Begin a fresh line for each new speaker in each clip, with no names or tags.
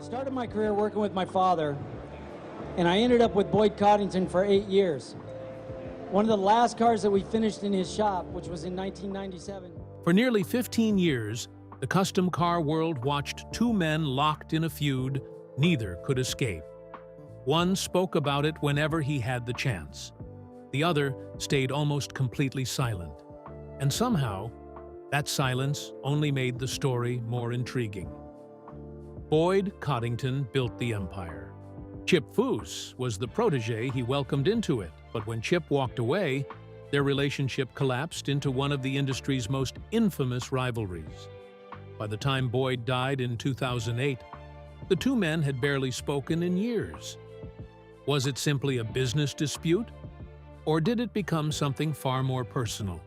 I started my career working with my father, and I ended up with Boyd Coddington for 8 years. One of the last cars that we finished in his shop, which was in 1997.
For nearly 15 years, the custom car world watched two men locked in a feud neither could escape. One spoke about it whenever he had the chance. The other stayed almost completely silent. And somehow, that silence only made the story more intriguing. Boyd Coddington built the empire. Chip Foose was the protege he welcomed into it, but when Chip walked away, their relationship collapsed into one of the industry's most infamous rivalries. By the time Boyd died in 2008, the two men had barely spoken in years. Was it simply a business dispute, or did it become something far more personal?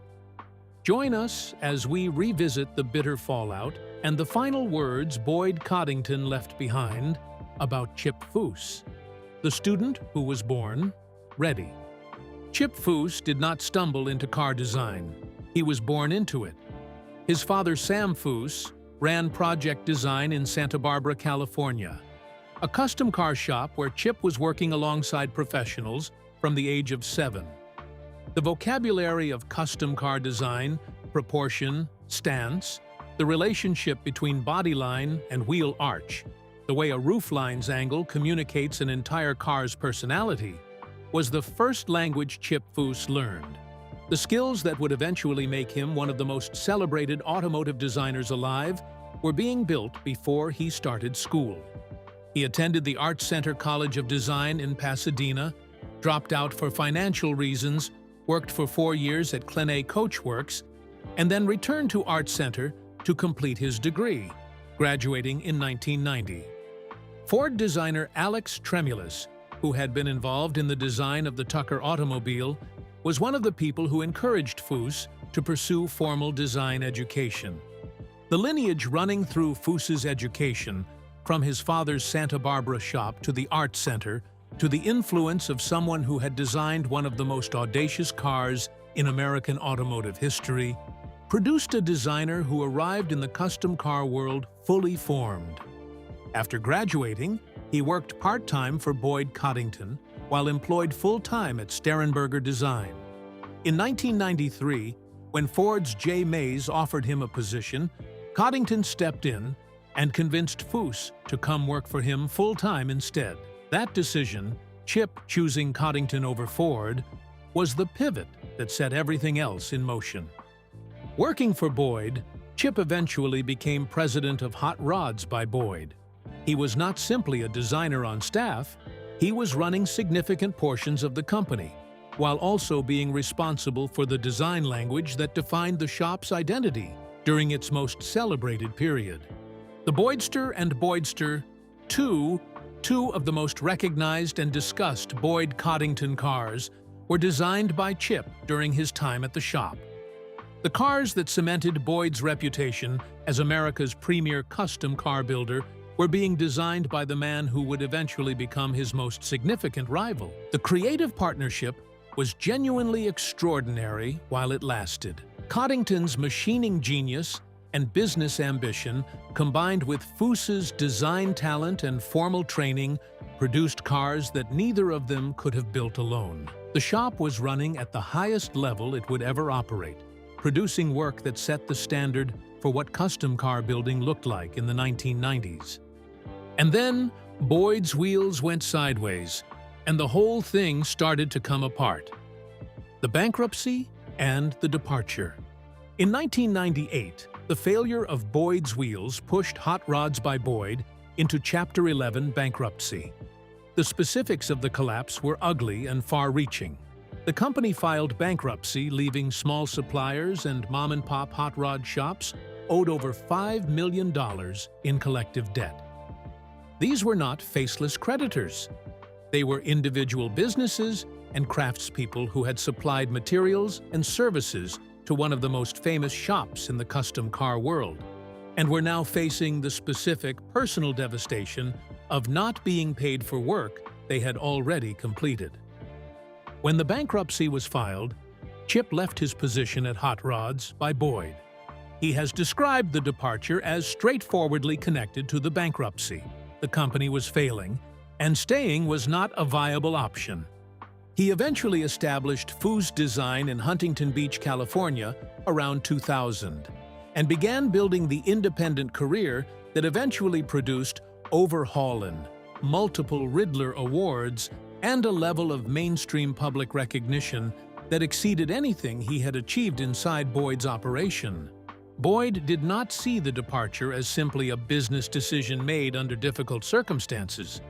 Join us as we revisit the bitter fallout and the final words Boyd Coddington left behind about Chip Foose, the student who was born ready. Chip Foose did not stumble into car design. He was born into it. His father, Sam Foose, ran project design in Santa Barbara, California, a custom car shop where Chip was working alongside professionals from the age of 7. The vocabulary of custom car design, proportion, stance, the relationship between bodyline and wheel arch, the way a roofline's angle communicates an entire car's personality, was the first language Chip Foose learned. The skills that would eventually make him one of the most celebrated automotive designers alive were being built before he started school. He attended the Art Center College of Design in Pasadena, dropped out for financial reasons, worked for 4 years at Clenay Coachworks, and then returned to Art Center to complete his degree, graduating in 1990. Ford designer Alex Tremulous, who had been involved in the design of the Tucker automobile, was one of the people who encouraged Foose to pursue formal design education. The lineage running through Foose's education, from his father's Santa Barbara shop to the Art Center, to the influence of someone who had designed one of the most audacious cars in American automotive history, produced a designer who arrived in the custom car world fully formed. After graduating, he worked part-time for Boyd Coddington while employed full-time at Sterenberger Design. In 1993, when Ford's J. Mays offered him a position, Coddington stepped in and convinced Foose to come work for him full-time instead. That decision, Chip choosing Coddington over Ford, was the pivot that set everything else in motion. Working for Boyd, Chip eventually became president of Hot Rods by Boyd. He was not simply a designer on staff, he was running significant portions of the company, while also being responsible for the design language that defined the shop's identity during its most celebrated period. The Boydster and Boydster II, two of the most recognized and discussed Boyd Coddington cars, were designed by Chip during his time at the shop. The cars that cemented Boyd's reputation as America's premier custom car builder were being designed by the man who would eventually become his most significant rival. The creative partnership was genuinely extraordinary while it lasted. Coddington's machining genius and business ambition, combined with Foose's design talent and formal training, produced cars that neither of them could have built alone. The shop was running at the highest level it would ever operate, producing work that set the standard for what custom car building looked like in the 1990s. And then, Boyd's wheels went sideways, and the whole thing started to come apart. The bankruptcy and the departure. In 1998, the failure of Boyd's wheels pushed Hot Rods by Boyd into Chapter 11 bankruptcy. The specifics of the collapse were ugly and far-reaching. The company filed bankruptcy, leaving small suppliers and mom-and-pop hot rod shops owed over $5 million in collective debt. These were not faceless creditors. They were individual businesses and craftspeople who had supplied materials and services to one of the most famous shops in the custom car world, and were now facing the specific personal devastation of not being paid for work they had already completed. When the bankruptcy was filed, Chip left his position at Hot Rods by Boyd. He has described the departure as straightforwardly connected to the bankruptcy. the company was failing, and staying was not a viable option. He eventually established Foose Design in Huntington Beach, California, around 2000, and began building the independent career that eventually produced Overhaulin', multiple Riddler Awards, and a level of mainstream public recognition that exceeded anything he had achieved inside Boyd's operation. Boyd did not see the departure as simply a business decision made under difficult circumstances.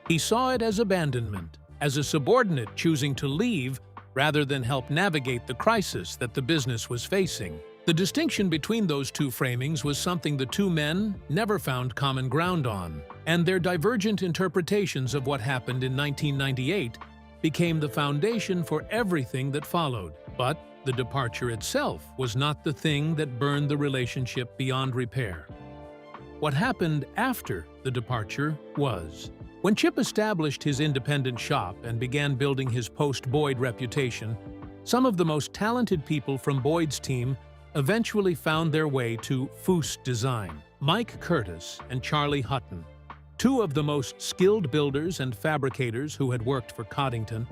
He saw it as abandonment, as a subordinate choosing to leave rather than help navigate the crisis that the business was facing. The distinction between those two framings was something the two men never found common ground on, and their divergent interpretations of what happened in 1998 became the foundation for everything that followed. But the departure itself was not the thing that burned the relationship beyond repair. What happened after the departure was, when Chip established his independent shop and began building his post-Boyd reputation, some of the most talented people from Boyd's team eventually found their way to Foose Design. Mike Curtis and Charlie Hutton, two of the most skilled builders and fabricators who had worked for Coddington,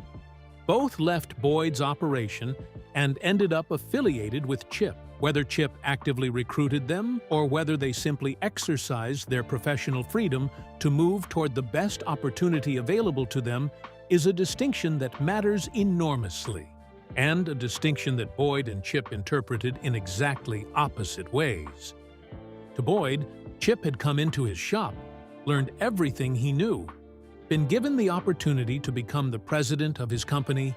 both left Boyd's operation and ended up affiliated with Chip. Whether Chip actively recruited them or whether they simply exercised their professional freedom to move toward the best opportunity available to them is a distinction that matters enormously, and a distinction that Boyd and Chip interpreted in exactly opposite ways. To Boyd, Chip had come into his shop, learned everything he knew, been given the opportunity to become the president of his company,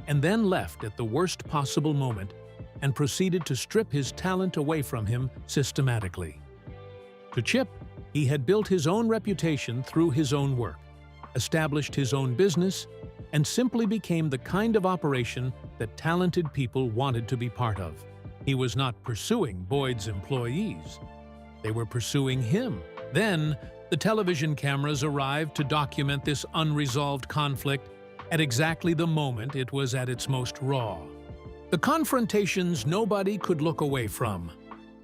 and then left at the worst possible moment and proceeded to strip his talent away from him systematically. To Chip, he had built his own reputation through his own work, established his own business, and simply became the kind of operation that talented people wanted to be part of. He was not pursuing Boyd's employees. They were pursuing him. Then, the television cameras arrived to document this unresolved conflict at exactly the moment it was at its most raw. The confrontations nobody could look away from.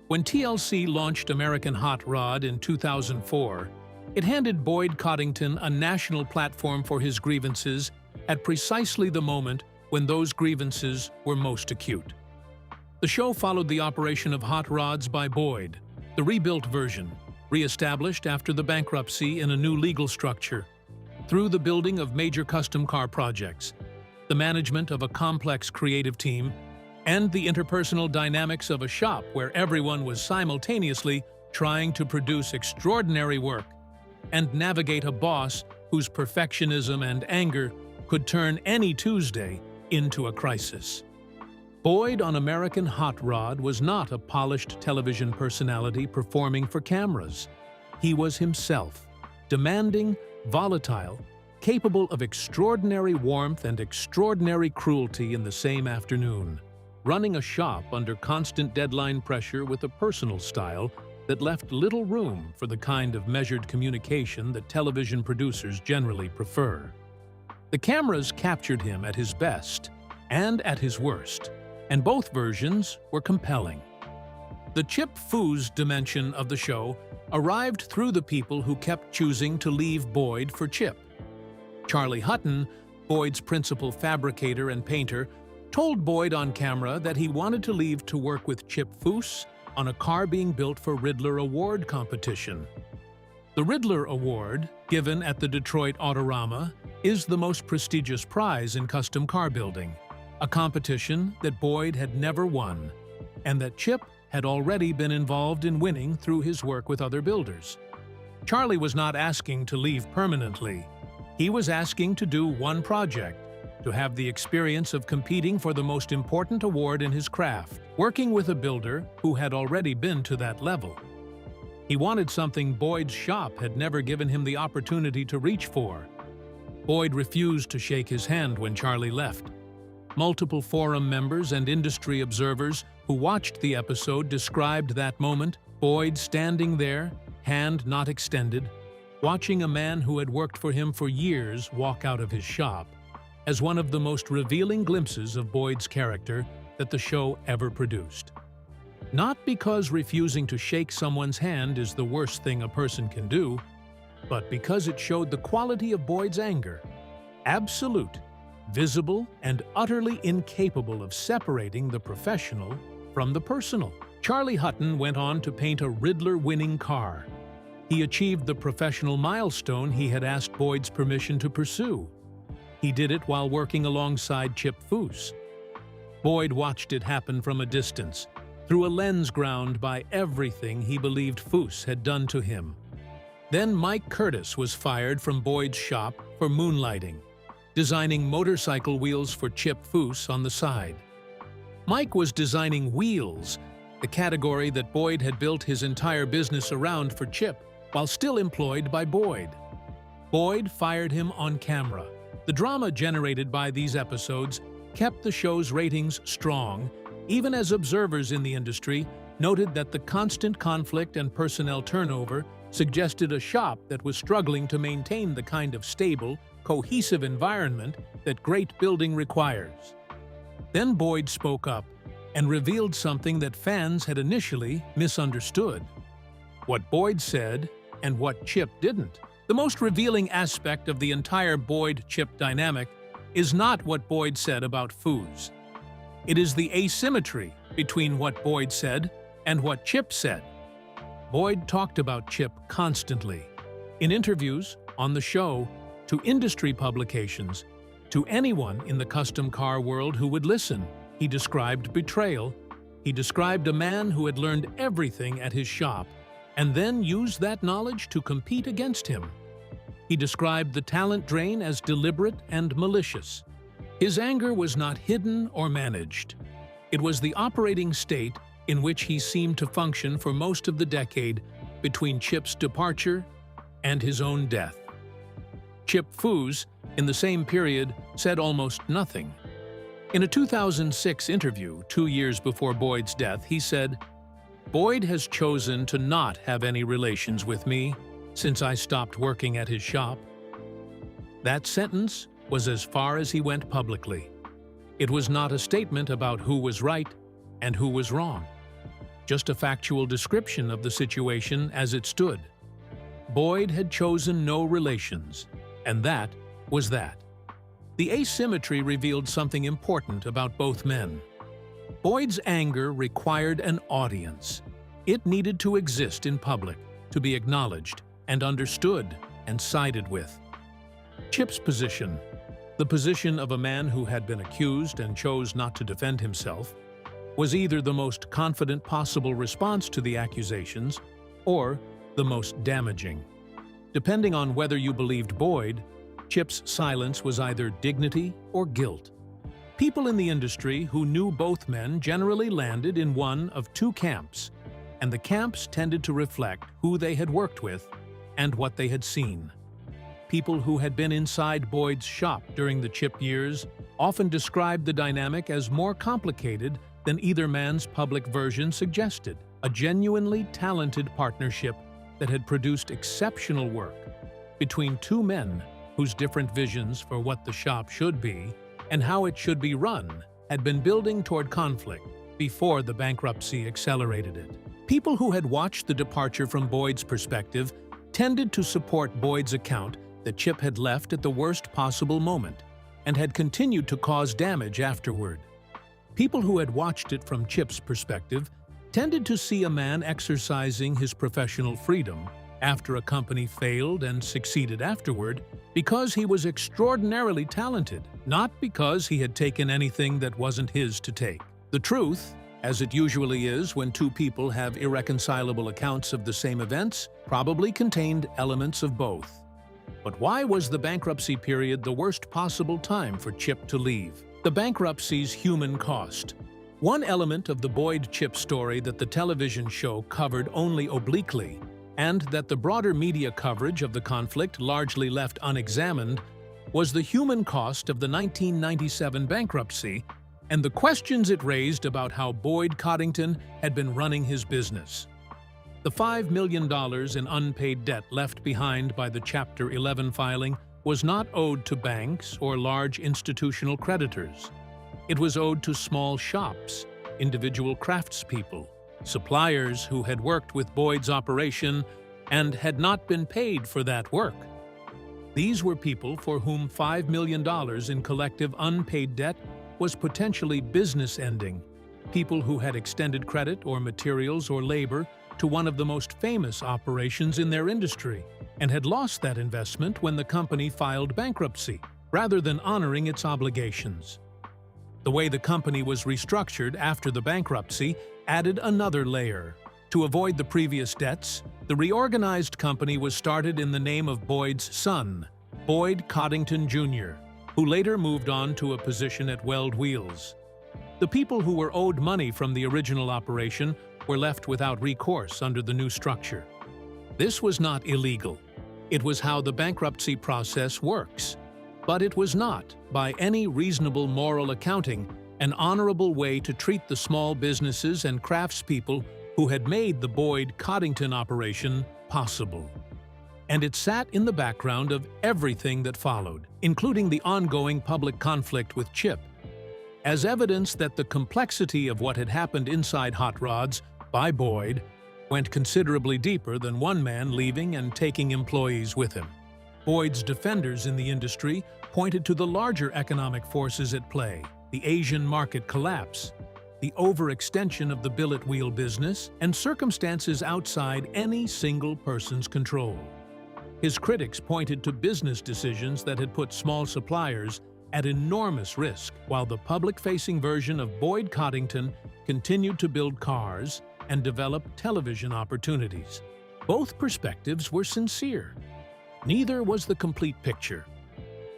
When TLC launched American Hot Rod in 2004, it handed Boyd Coddington a national platform for his grievances at precisely the moment when those grievances were most acute. The show followed the operation of Hot Rods by Boyd, the rebuilt version, re-established after the bankruptcy in a new legal structure, through the building of major custom car projects, the management of a complex creative team, and the interpersonal dynamics of a shop where everyone was simultaneously trying to produce extraordinary work and navigate a boss whose perfectionism and anger could turn any Tuesday into a crisis. Boyd on American Hot Rod was not a polished television personality performing for cameras. He was himself, demanding, volatile, capable of extraordinary warmth and extraordinary cruelty in the same afternoon, running a shop under constant deadline pressure with a personal style that left little room for the kind of measured communication that television producers generally prefer. The cameras captured him at his best and at his worst, and both versions were compelling. The Chip Foose dimension of the show arrived through the people who kept choosing to leave Boyd for Chip. Charlie Hutton, Boyd's principal fabricator and painter, told Boyd on camera that he wanted to leave to work with Chip Foose on a car being built for Riddler Award competition. The Riddler Award, given at the Detroit Autorama, is the most prestigious prize in custom car building, a competition that Boyd had never won, and that Chip had already been involved in winning through his work with other builders. Charlie was not asking to leave permanently. He was asking to do one project, to have the experience of competing for the most important award in his craft, working with a builder who had already been to that level. He wanted something Boyd's shop had never given him the opportunity to reach for. Boyd refused to shake his hand when Charlie left. Multiple forum members and industry observers who watched the episode described that moment, Boyd standing there, hand not extended, watching a man who had worked for him for years walk out of his shop, as one of the most revealing glimpses of Boyd's character that the show ever produced. Not because refusing to shake someone's hand is the worst thing a person can do, but because it showed the quality of Boyd's anger, absolute, visible, and utterly incapable of separating the professional from the personal. Charlie Hutton went on to paint a Riddler-winning car. He achieved the professional milestone he had asked Boyd's permission to pursue. He did it while working alongside Chip Foose. Boyd watched it happen from a distance, through a lens ground by everything he believed Foose had done to him. Then Mike Curtis was fired from Boyd's shop for moonlighting, designing motorcycle wheels for Chip Foose on the side. Mike was designing wheels, the category that Boyd had built his entire business around for Chip, while still employed by Boyd. Boyd fired him on camera. The drama generated by these episodes kept the show's ratings strong, even as observers in the industry noted that the constant conflict and personnel turnover suggested a shop that was struggling to maintain the kind of stable, cohesive environment that great building requires. Then Boyd spoke up and revealed something that fans had initially misunderstood. What Boyd said and what Chip didn't. The most revealing aspect of the entire Boyd-Chip dynamic is not what Boyd said about Foose. It is the asymmetry between what Boyd said and what Chip said. Boyd talked about Chip constantly, in interviews, on the show, to industry publications, to anyone in the custom car world who would listen. He described betrayal. He described a man who had learned everything at his shop and then used that knowledge to compete against him. He described the talent drain as deliberate and malicious. His anger was not hidden or managed. It was the operating state in which he seemed to function for most of the decade between Chip's departure and his own death. Chip Foose, in the same period, said almost nothing. In a 2006 interview, 2 years before Boyd's death, he said, "Boyd has chosen to not have any relations with me since I stopped working at his shop." That sentence was as far as he went publicly. It was not a statement about who was right and who was wrong, just a factual description of the situation as it stood. Boyd had chosen no relations, and that was that. The asymmetry revealed something important about both men. Boyd's anger required an audience. It needed to exist in public, to be acknowledged and understood and sided with. Chip's position, the position of a man who had been accused and chose not to defend himself, was either the most confident possible response to the accusations or the most damaging. Depending on whether you believed Boyd, Chip's silence was either dignity or guilt. People in the industry who knew both men generally landed in one of two camps, and the camps tended to reflect who they had worked with and what they had seen. People who had been inside Boyd's shop during the Chip years often described the dynamic as more complicated than either man's public version suggested, a genuinely talented partnership that had produced exceptional work between two men whose different visions for what the shop should be and how it should be run had been building toward conflict before the bankruptcy accelerated it. People who had watched the departure from Boyd's perspective tended to support Boyd's account that Chip had left at the worst possible moment and had continued to cause damage afterward. People who had watched it from Chip's perspective tended to see a man exercising his professional freedom after a company failed and succeeded afterward because he was extraordinarily talented, not because he had taken anything that wasn't his to take. The truth, as it usually is when two people have irreconcilable accounts of the same events, probably contained elements of both. But why was the bankruptcy period the worst possible time for Chip to leave? The bankruptcy's human cost. One element of the Boyd-Chip story that the television show covered only obliquely, and that the broader media coverage of the conflict largely left unexamined, was the human cost of the 1997 bankruptcy and the questions it raised about how Boyd Coddington had been running his business. The $5 million in unpaid debt left behind by the Chapter 11 filing was not owed to banks or large institutional creditors. It was owed to small shops, individual craftspeople, suppliers who had worked with Boyd's operation and had not been paid for that work. These were people for whom $5 million in collective unpaid debt was potentially business-ending, people who had extended credit or materials or labor to one of the most famous operations in their industry and had lost that investment when the company filed bankruptcy, rather than honoring its obligations. The way the company was restructured after the bankruptcy added another layer. To avoid the previous debts, the reorganized company was started in the name of Boyd's son, Boyd Coddington Jr., who later moved on to a position at Weld Wheels. The people who were owed money from the original operation were left without recourse under the new structure. This was not illegal. It was how the bankruptcy process works. But it was not, by any reasonable moral accounting, an honorable way to treat the small businesses and craftspeople who had made the Boyd Coddington operation possible. And it sat in the background of everything that followed, including the ongoing public conflict with Chip, as evidence that the complexity of what had happened inside Hot Rods by Boyd went considerably deeper than one man leaving and taking employees with him. Boyd's defenders in the industry pointed to the larger economic forces at play: the Asian market collapse, the overextension of the billet wheel business, and circumstances outside any single person's control. His critics pointed to business decisions that had put small suppliers at enormous risk, while the public-facing version of Boyd Coddington continued to build cars and develop television opportunities. Both perspectives were sincere. Neither was the complete picture.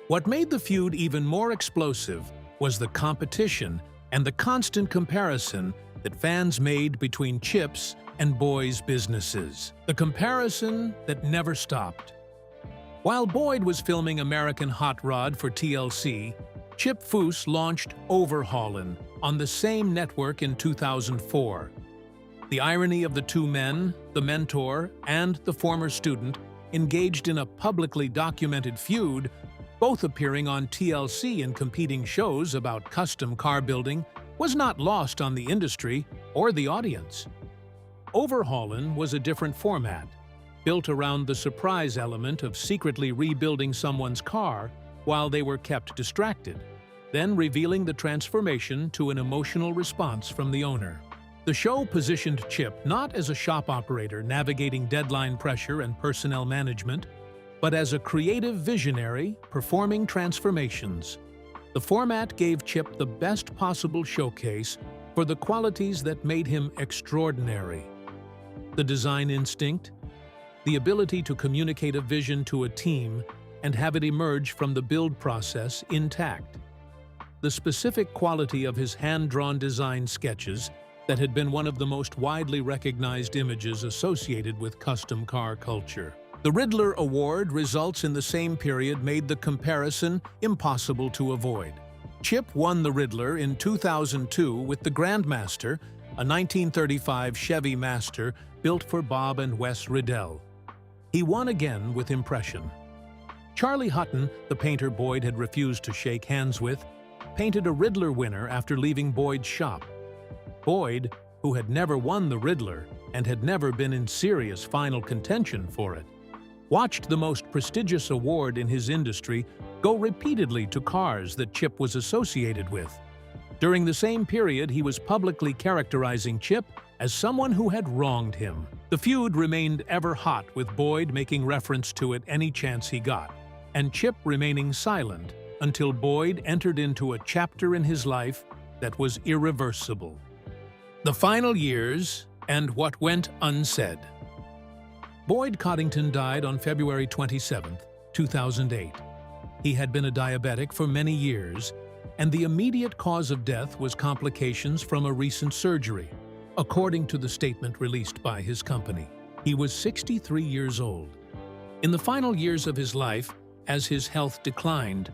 What made the feud even more explosive was the competition and the constant comparison that fans made between Chip's and Boyd's businesses. The comparison that never stopped. While Boyd was filming American Hot Rod for TLC, Chip Foose launched Overhaulin' on the same network in 2004. The irony of the two men, the mentor and the former student, engaged in a publicly documented feud, both appearing on TLC in competing shows about custom car building, was not lost on the industry or the audience. Overhaulin' was a different format, built around the surprise element of secretly rebuilding someone's car while they were kept distracted, then revealing the transformation to an emotional response from the owner. The show positioned Chip not as a shop operator navigating deadline pressure and personnel management, but as a creative visionary performing transformations. The format gave Chip the best possible showcase for the qualities that made him extraordinary: the design instinct, the ability to communicate a vision to a team and have it emerge from the build process intact, the specific quality of his hand-drawn design sketches that had been one of the most widely recognized images associated with custom car culture. The Riddler Award results in the same period made the comparison impossible to avoid. Chip won the Riddler in 2002 with the Grandmaster, a 1935 Chevy Master built for Bob and Wes Riddell. He won again with impression. Charlie Hutton, the painter Boyd had refused to shake hands with, painted a Riddler winner after leaving Boyd's shop. Boyd, who had never won the Riddler and had never been in serious final contention for it, watched the most prestigious award in his industry go repeatedly to cars that Chip was associated with. During the same period, he was publicly characterizing Chip as someone who had wronged him. The feud remained ever hot, with Boyd making reference to it any chance he got, and Chip remaining silent until Boyd entered into a chapter in his life that was irreversible. The final years and what went unsaid. Boyd Coddington died on February 27, 2008. He had been a diabetic for many years, and the immediate cause of death was complications from a recent surgery, according to the statement released by his company. He was 63 years old. In the final years of his life, as his health declined,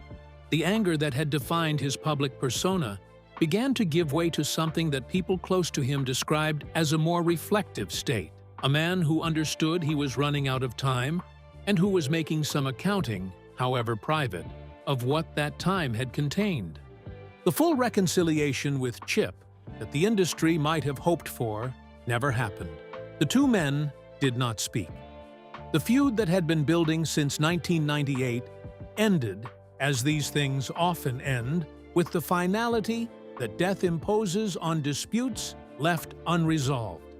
the anger that had defined his public persona began to give way to something that people close to him described as a more reflective state. A man who understood he was running out of time and who was making some accounting, however private, of what that time had contained. The full reconciliation with Chip that the industry might have hoped for never happened. The two men did not speak. The feud that had been building since 1998 ended, as these things often end, with the finality that death imposes on disputes left unresolved.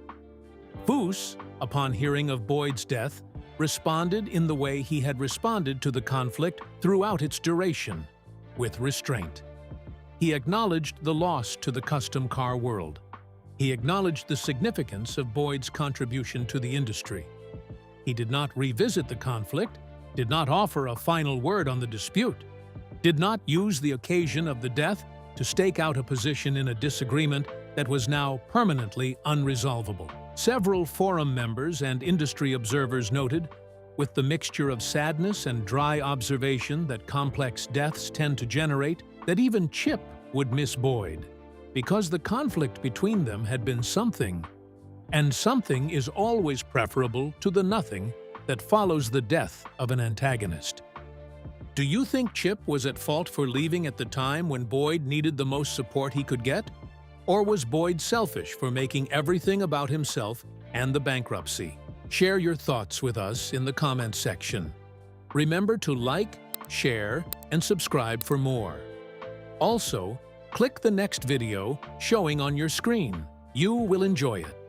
Foose, upon hearing of Boyd's death, responded in the way he had responded to the conflict throughout its duration, with restraint. He acknowledged the loss to the custom car world. He acknowledged the significance of Boyd's contribution to the industry. He did not revisit the conflict, did not offer a final word on the dispute, did not use the occasion of the death to stake out a position in a disagreement that was now permanently unresolvable. Several forum members and industry observers noted, with the mixture of sadness and dry observation that complex deaths tend to generate, that even Chip would miss Boyd, because the conflict between them had been something, and something is always preferable to the nothing that follows the death of an antagonist. Do you think Chip was at fault for leaving at the time when Boyd needed the most support he could get? Or was Boyd selfish for making everything about himself and the bankruptcy? Share your thoughts with us in the comments section. Remember to like, share, and subscribe for more. Also, click the next video showing on your screen. You will enjoy it.